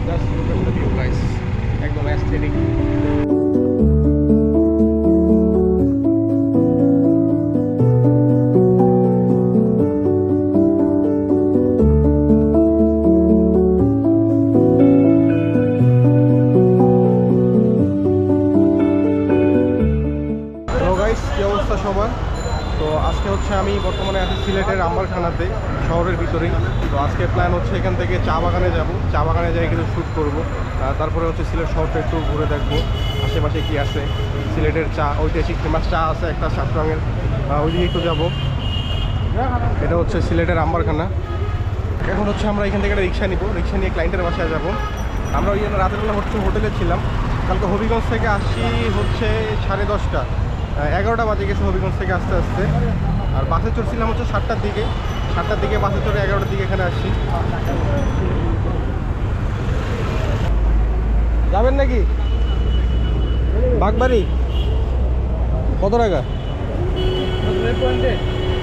Just look at the view guys, একদম aesthetic. সবার তো আজকে হচ্ছে আমি বর্তমানে আছি সিলেটের আম্বারখানাতে, শহরের ভিতরেই। তো আজকে প্ল্যান হচ্ছে এখান থেকে চা বাগানে যাব, চা বাগানে যাই কিছু শ্যুট করবো। তারপরে হচ্ছে সিলেট শহরটা একটু ঘুরে দেখবো আশেপাশে কি আছে। সিলেটের চা, ঐতিহাসিক ফেমাস চা আছে একটা সাত রঙের, ওইদিকে একটু যাবো। এটা হচ্ছে সিলেটের আম্বারখানা। এখন হচ্ছে আমরা এখান থেকে একটা রিক্সা নিব, রিক্সা নিয়ে ক্লায়েন্টের বাসায় যাব। আমরা ওই জন্য রাতের বেলা হচ্ছে হোটেলে ছিলাম। কালকে হবিগঞ্জ থেকে আসি হচ্ছে 10:30, 11টা বাজে গেছে হবিগঞ্জ থেকে আসতে আসতে। আর বাসে চড়ছিলাম হচ্ছে 7টার দিকে, 7টার দিকে বাসে চড়ে 11টার দিকে এখানে আসছি। যাবেন নাকি বাগবাড়ি? কত টাকা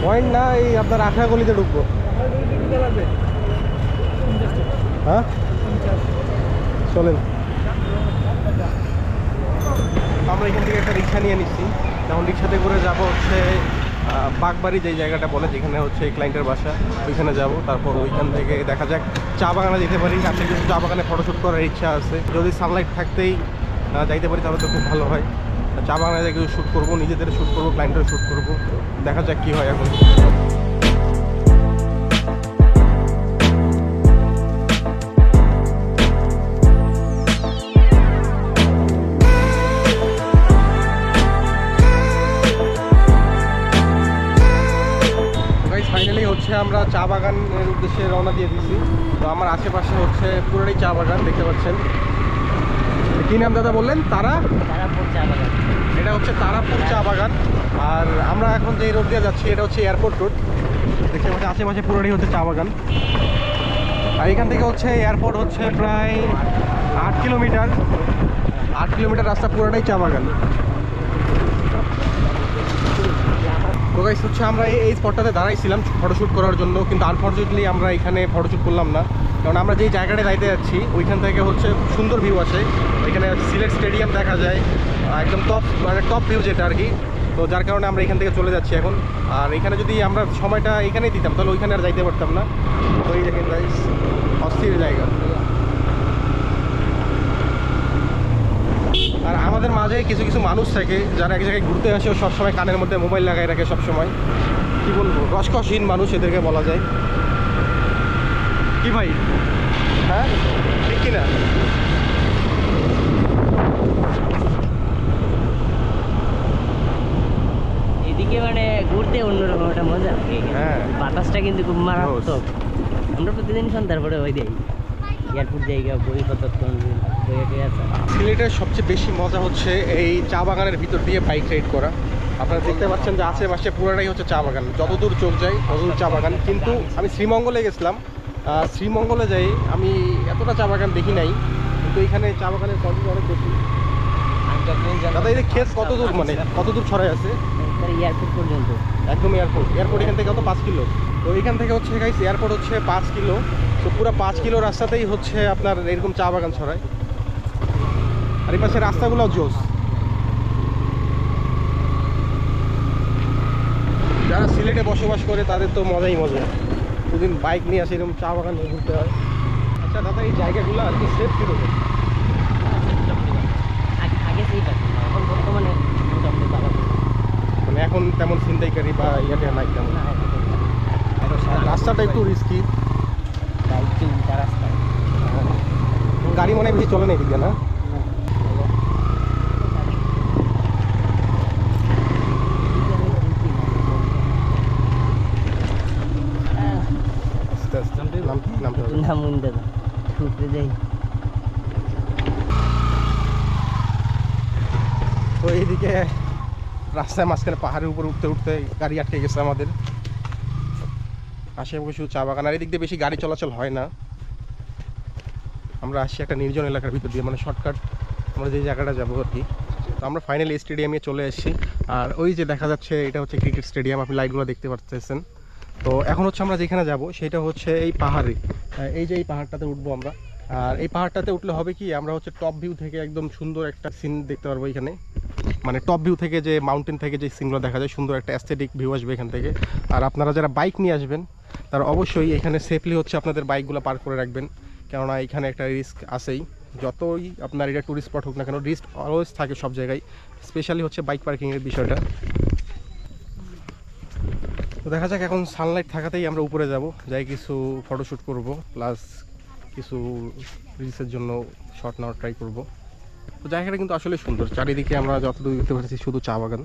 পয়েন্ট? না, এই আপনার আখড়াগলিতে ঢুকবো। হ্যাঁ চলেন। আমরা এখান থেকে একটা রিক্সা নিয়ে নিচ্ছি, যেমন রিক্সাতে করে যাব হচ্ছে বাগবাড়ি, যেই জায়গাটা বলে যেখানে হচ্ছে ক্লায়েন্টের বাসা, ওইখানে যাব। তারপর ওইখান থেকে দেখা যাক চা বাগানে যেতে পারি। কাছে কিছু চা বাগানে ফটোশ্যুট করার ইচ্ছা আছে, যদি সানলাইট থাকতেই যাইতে পারি তাহলে তো খুব ভালো হয়। চা বাগানে কিছু শ্যুট করবো, নিজেদের শ্যুট করবো, ক্লায়েন্টের শ্যুট করবো, দেখা যাক কী হয় এখন। ফাইনালি হচ্ছে আমরা চা বাগানের উদ্দেশ্যে রওনা দিয়ে দিচ্ছি। তো আমার আশেপাশে হচ্ছে পুরোটাই চা বাগান দেখতে পাচ্ছেন। কী নাম দাদা বললেন? তারাপুর চা বাগান। এটা হচ্ছে তারাপুর চা বাগান। আর আমরা এখন যে রোড দিয়ে যাচ্ছি এটা হচ্ছে এয়ারপোর্ট রোড। দেখতে পাচ্ছি আশেপাশে পুরোটাই হচ্ছে চা বাগান। আর এখান থেকে হচ্ছে এয়ারপোর্ট হচ্ছে প্রায় 8 কিলোমিটার, 8 কিলোমিটার রাস্তা পুরোটাই চা বাগান। তো গাইস হচ্ছে আমরা এই স্পটটাতে দাঁড়াইছিলাম ফটোশ্যুট করার জন্য, কিন্তু আনফর্চুনেটলি আমরা এখানে ফটোশ্যুট করলাম না। কারণ আমরা যেই জায়গাটায় যাইতে যাচ্ছি ওইখান থেকে হচ্ছে সুন্দর ভিউ আছে, ওইখানে সিলেট স্টেডিয়াম দেখা যায়, একদম টপ, মানে টপ ভিউ যেটা আর কি। তো যার কারণে আমরা এখান থেকে চলে যাচ্ছি এখন। আর এখানে যদি আমরা সময়টা এখানেই দিতাম তাহলে ওইখানে আর যাইতে পারতাম না। তো এই দেখেন গাইস, অস্থির জায়গা। আর আমাদের মাঝে কিছু কিছু মানুষ থাকে যারা এক জায়গায় ঘুরতে আসে, সবসময় কানের মধ্যে মোবাইল লাগাই রাখে সবসময়। কি বলবো, রসকসহীন মানুষ এদেরকে বলা যায়। কি ভাই? হ্যাঁ ঠিক কিনা? এদিকে মানে ঘুরতে অন্যরকম একটা মজা। হ্যাঁ, বাতাসটা কিন্তু খুব মারাত্মক। আমরা প্রতিদিন সন্ধ্যার পরে ওই দিই এয়ারপোর্ট জায়গা বইপত্র বইয়ে আছে। সিলেটের সবচেয়ে বেশি মজা হচ্ছে এই চা বাগানের ভিতর দিয়ে বাইক রাইড করা। আপনারা দেখতে পাচ্ছেন যে আশেপাশে পুরোটাই হচ্ছে চা বাগান, যতদূর চোখ যায় ততদূর চা বাগান। কিন্তু আমি শ্রীমঙ্গলে গেছিলাম, শ্রীমঙ্গলে যাই আমি এতটা চা বাগান দেখি নাই, কিন্তু এখানে চা বাগানের কোয়ালিটি অনেক বেশি। দাদা এই ক্ষেত কতদূর, মানে কতদূর ছড়াই আছে? এয়ারপোর্ট পর্যন্ত, একদম এয়ারপোর্ট। এয়ারপোর্ট এখান থেকে কত? 5 কিলো। তো এখান থেকে হচ্ছে গাইস এয়ারপোর্ট হচ্ছে 5 কিলো। তো পুরো 5 কিলো রাস্তাতেই হচ্ছে আপনার এরকম চা বাগান ছড়ায়। আর এই পাশে রাস্তাগুলো জোস। যারা সিলেটে বসবাস করে তাদের তো মজাই মজা, দুদিন বাইক নিয়ে আসে এরকম চা বাগান নিয়ে ঘুরতে হয়। আচ্ছা দাদা এই জায়গাগুলো আর কি সেফ কীরকম? আগে সেই এখন বর্তমানে মানে এখন তেমন ছিনতাইকারী বা ইয়াতে নাই তেমন? রাস্তাটা একটু রিস্কি, রাস্তা গাড়ি মনে হয় বেশি চলে না এদিকে, না? আস্তে আস্তে নামতে হবে। নাম উঠতে যাই। তো এইদিকে রাস্তায় মাঝখানে পাহাড়ের উপর উঠতে উঠতে গাড়ি আটকে গেছে আমাদের। আশেপাশে চা বাগান, আর এদিক দিয়ে বেশি গাড়ি চলাচল হয় না। আমরা আসছি একটা নির্জন এলাকার ভিতর দিয়ে, মানে শর্টকাট আমরা যে জায়গাটা যাবো আর কি। তো আমরা ফাইনালি স্টেডিয়ামে চলে এসেছি। আর ওই যে দেখা যাচ্ছে এটা হচ্ছে ক্রিকেট স্টেডিয়াম, আপনি লাইটগুলো দেখতে পাচ্ছেন। তো এখন হচ্ছে আমরা যেখানে যাব সেটা হচ্ছে এই পাহাড়ে, এই যে এই পাহাড়টাতে উঠবো আমরা। আর এই পাহাড়টাতে উঠলে হবে কি, আমরা হচ্ছে টপ ভিউ থেকে একদম সুন্দর একটা সিন দেখতে পারবো এখানে। মানে টপ ভিউ থেকে যে মাউন্টেন থেকে যে সিনগুলো দেখা যায়, সুন্দর একটা অ্যাস্থেটিক ভিউ আসবে এখান থেকে। আর আপনারা যারা বাইক নিয়ে আসবেন তারা অবশ্যই এখানে সেফলি হচ্ছে আপনাদের বাইকগুলো পার্ক করে রাখবেন, কেননা এখানে একটা রিস্ক আছেই। যতই আপনার এটা টুরিস্ট স্পট হোক না কেন, রিস্ক অলওয়েজ থাকে সব জায়গায়, স্পেশালি হচ্ছে বাইক পার্কিংয়ের বিষয়টা। তো দেখা যাক, এখন সানলাইট থাকাতেই আমরা উপরে যাব, যাই কিছু ফটোশ্যুট করব, প্লাস কিছু রিলসের জন্য শট নেওয়ার ট্রাই করব। তো জায়গাটা কিন্তু আসলে সুন্দর, চারিদিকে আমরা যতদূর দেখতে পাচ্ছি শুধু চা বাগান,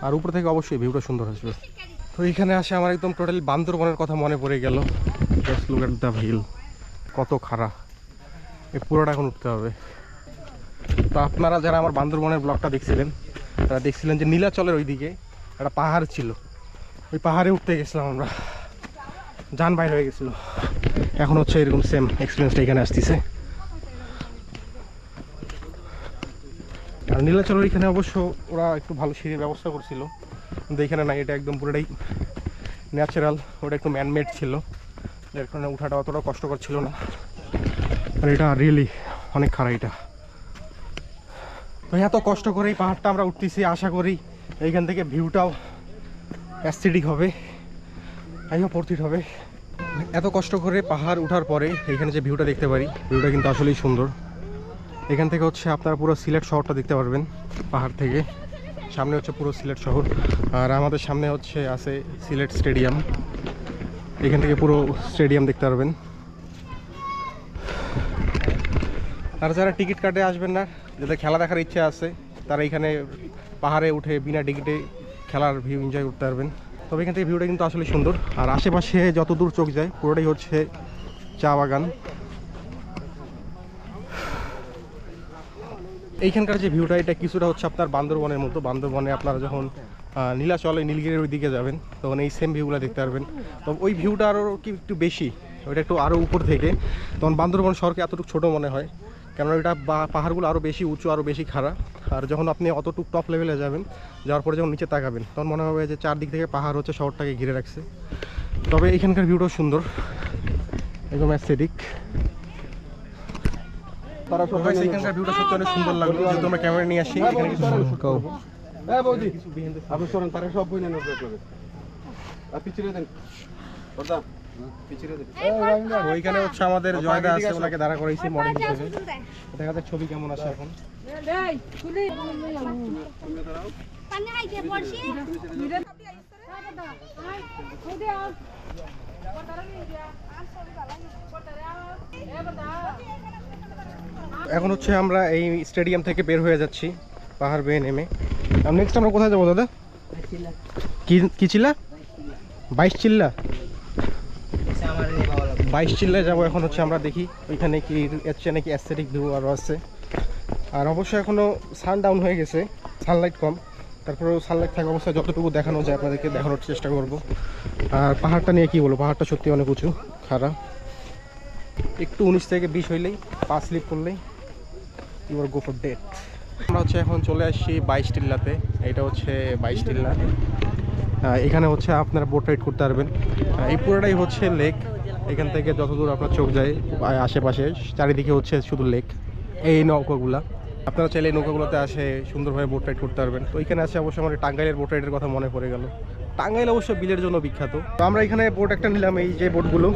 আর উপর থেকে অবশ্যই ভিউটা সুন্দর আসবে। তো এখানে আসে আমার একদম টোটালি বান্দরবনের কথা মনে পড়ে গেল। Just look at the hill, কত খাড়া, এই পুরোটা এখন উঠতে হবে। তো আপনারা যারা আমার বান্দরবনের ব্লগটা দেখছিলেন তারা দেখছিলেন যে নীলাচলের ওইদিকে একটা পাহাড় ছিল, ওই পাহাড়ে উঠতে গেছিলাম আমরা, জান বাইর হয়ে গেছিলো। এখন হচ্ছে এরকম সেম এক্সপিরিয়েন্সটা এখানে আসতেছে। আর নীলাচলের এখানে অবশ্য ওরা একটু ভালো সিঁড়ির ব্যবস্থা করছিল, কিন্তু এখানে না, এটা একদম পুরোটাই ন্যাচারাল, ওটা একটু ম্যানমেড ছিল, যার কারণে উঠাটা অতটা কষ্টকর ছিল না। আর এটা রিয়েলি অনেক খারাপ এটা। তো এত কষ্ট করে এই পাহাড়টা আমরা উঠতেছি, আশা করি এইখান থেকে ভিউটাও অ্যাস্থেটিক হবে, আইও পড়তিট হবে। এত কষ্ট করে পাহাড় উঠার পরে এইখানে যে ভিউটা দেখতে পারি, ভিউটা কিন্তু আসলেই সুন্দর। এখান থেকে হচ্ছে আপনারা পুরো সিলেট শহরটা দেখতে পারবেন পাহাড় থেকে, সামনে হচ্ছে পুরো সিলেট শহর, আর আমাদের সামনে হচ্ছে আছে সিলেট স্টেডিয়াম, এখান থেকে পুরো স্টেডিয়াম দেখতে পারবেন। আর যারা টিকিট কাটে আসবেন না, যাদের খেলা দেখার ইচ্ছা আছে, তারা এখানে পাহাড়ে উঠে বিনা টিকিটে খেলার ভিউ এনজয় করতে পারবেন। তবে এখান থেকে ভিউটা কিন্তু আসলে সুন্দর, আর আশেপাশে যত দূর চোখ যায় পুরোটাই হচ্ছে চা বাগান। এইখানকার যে ভিউটা, এটা কিছুটা হচ্ছে আপনার বান্দরবনের মতো। বান্দরবনে আপনারা যখন নীলাচলে নীলগিরির ওই দিকে যাবেন তখন এই সেম ভিউগুলো দেখতে পারবেন। তো ওই ভিউটা আরও কি একটু বেশি, ওইটা একটু আরও উপর থেকে, তখন বান্দরবন শহরকে এতটুকু ছোটো মনে হয়, কেননা এটা পাহাড়গুলো আরও বেশি উঁচু, আরও বেশি খাড়া। আর যখন আপনি অতটুকু টপ লেভেলে যাবেন, যাওয়ার পরে যখন নিচে তাকাবেন তখন মনে হবে যে চারদিক থেকে পাহাড় হচ্ছে শহরটাকে ঘিরে রাখছে। তবে এখানকার ভিউটাও সুন্দর, একদম অ্যাস্থেটিক। এখানকার ভিউটা সত্যি অনেক সুন্দর লাগলো, যেহেতু আমরা ক্যামেরা নিয়ে আসি এখানে কিছু শুট করবো। ওইখানে হচ্ছে আমাদের জয়দা আছে, ওনাকে দাঁড়া করাইছি মডেল হিসেবে, দেখা যাক ছবি কেমন আসে এখন। এখন হচ্ছে আমরা এই স্টেডিয়াম থেকে বের হয়ে যাচ্ছি পাহাড় বেয়ে নেমে। নেক্সট আমরা কোথায় যাবো দাদা? কি চিল্লা? 22 চিল্লা, 22 চিল্লায় যাবো। এখন হচ্ছে আমরা দেখি ওইখানে কি এর চেয়ে নাকি অ্যাস্থেটিক ভিউ আরও আছে। আর অবশ্যই এখনও সানডাউন হয়ে গেছে, সানলাইট কম, তারপরেও সানলাইট থাকা অবস্থায় যতটুকু দেখানো যায় আপনাদেরকে দেখানোর চেষ্টা করব। আর পাহাড়টা নিয়ে কি বলবো, পাহাড়টা সত্যি অনেক উঁচু, খাড়া। একটু 19 থেকে 20 হইলেই পা স্লিপ করলেই you are go for death. আমরা হচ্ছে এখন চলে আসছি 22 টিল্লাতে। এটা হচ্ছে 22 টিল্লা। এখানে হচ্ছে আপনারা বোট রাইড করতে পারবেন। এই পুরোটাই হচ্ছে লেক, এখান থেকে যতদূর আপনার চোখ যায় আশেপাশে চারিদিকে হচ্ছে শুধু লেক। এই নৌকাগুলা আপনারা চাইলে এই নৌকাগুলোতে আসে সুন্দরভাবে বোট রাইড করতে পারবেন। তো এখানে আছে অবশ্যই আমার টাঙ্গাইলের বোট রাইডের কথা মনে পড়ে গেল। টাঙ্গাইল অবশ্য বিলের জন্য বিখ্যাত। তো আমরা এখানে বোট একটা নিলাম, এই যে বোটগুলো,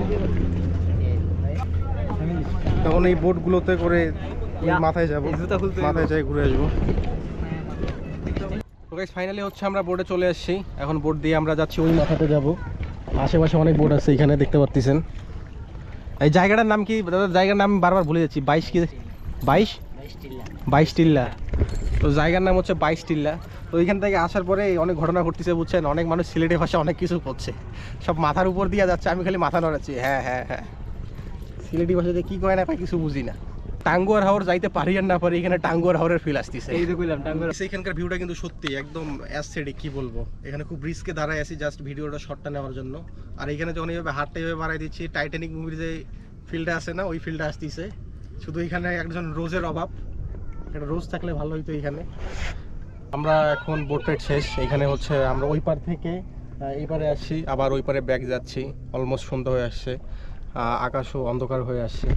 তখন এই বোটগুলোতে করে মাথায় যাবো, মাথায় যাই ঘুরে আসবো। তো গাইস ফাইনালি হচ্ছে আমরা বোটে চলে আসছি। এখন বোট দিয়ে আমরা যাচ্ছি ওই মাথাতে যাব। আশেপাশে অনেক বোট আছে এখানে দেখতে পাচ্ছেন। এই জায়গাটার নাম কি দাদা? জায়গার নাম বারবার ভুলে যাচ্ছি। 22 টিল্লা। তো জায়গার নাম হচ্ছে 22 টিল্লা। তো এইখান থেকে আসার পরে অনেক ঘটনা ঘটতেছে বুঝছেন। অনেক মানুষ সিলেটি ভাষা অনেক কিছু করছে, সব মাথার উপর দিয়ে যাচ্ছে, আমি খালি মাথা নড়াচ্ছি। হ্যাঁ হ্যাঁ হ্যাঁ, সিলেটি ভাষাতে কি কয় না কয় কিছু বুঝি না। টাঙ্গুয়ার হাওর যাইতে পারি আর না পারি, এখানে টাঙ্গুয়ার হাওরের ফিল আসতেছে। এই যে কইলাম টাঙ্গুয়ার, এইখানকার ভিউটা কিন্তু সত্যি একদম অ্যাস্থেটিক, কি বলবো। এখানে খুব রিস্কে দাঁড়ায় আছি জাস্ট ভিডিওটা শটটা নেওয়ার জন্য। আর এখানে যখন এইভাবে হাতটা এইভাবে বাড়াই দিচ্ছি, টাইটানিক মুভির যে ফিল্ডটা আছে না, ওই ফিল্ডটা আসতেছে। শুধু এখানে একজন রোজের অভাব, একটা রোজ থাকলে ভালো হইতো এখানে। আমরা এখন বোট রাইড শেষ। এখানে হচ্ছে আমরা ওই পার থেকে এই পারে আসছি, আবার ওই পারে ব্যাক যাচ্ছি। অলমোস্ট সন্ধ্যা হয়ে আসছে, আকাশও অন্ধকার হয়ে আসছে।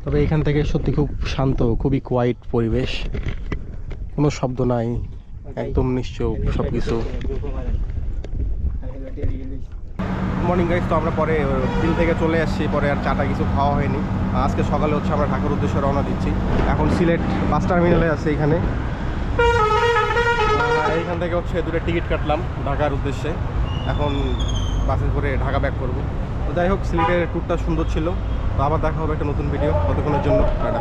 তবে এখান থেকে সত্যি খুব শান্ত, খুবই কোয়াইট পরিবেশ, কোনো শব্দ নাই, একদম নিশ্চুপ সব কিছু। মর্নিং গাইজ, তো আমরা পরে বিল থেকে চলে আসছি, পরে আর চাটা কিছু খাওয়া হয়নি। আজকে সকালে হচ্ছে আমরা ঢাকার উদ্দেশ্যে রওনা দিচ্ছি। এখন সিলেট বাস টার্মিনালে আছে এখানে। এইখান থেকে হচ্ছে দুটো টিকিট কাটলাম ঢাকার উদ্দেশ্যে, এখন বাসে করে ঢাকা ব্যাক করব। তো যাই হোক, সিলেটের ট্যুরটা সুন্দর ছিল। তো আবার দেখা হবে একটা নতুন ভিডিও, ততক্ষণের জন্য টাটা।